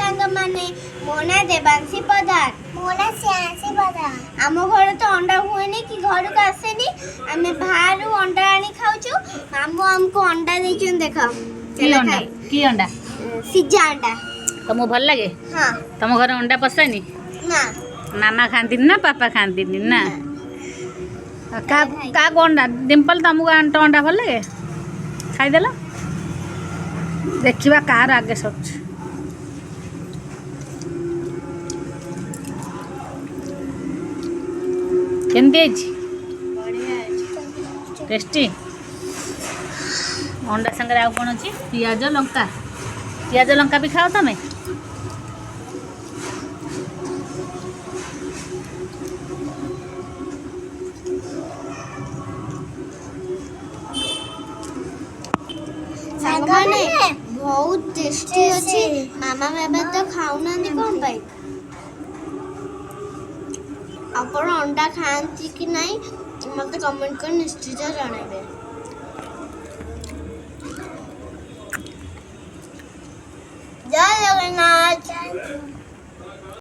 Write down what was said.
सांग माने मोना देवांशी पदार मोना श्यासी पदार आम घर तो अंडा हुए नहीं कि घर को आसे नहीं आमे बाहर अंडा आनी खाउछु मामू हमको अंडा देछन देखो की अंडा सिजा अंडा तुमको भल लगे हां तुम घर अंडा पसैनी ना मामा खाती ना पापा खाती ना का अंडा डिम्पल तुमको अंडा भल लगे खाईदेल देखा कार आगे सब केमती टेस्टी अंडा संगे आउ कौन अच्छी पियाज लंका भी खाओ तमें सागने बहुत टेस्टी अछि मामा बाबा तो खाउ ना कोन भाई अपन अंडा खाती कि नहीं मत कमेंट कर निश्चित जणाइबे जय जगन्नाथ।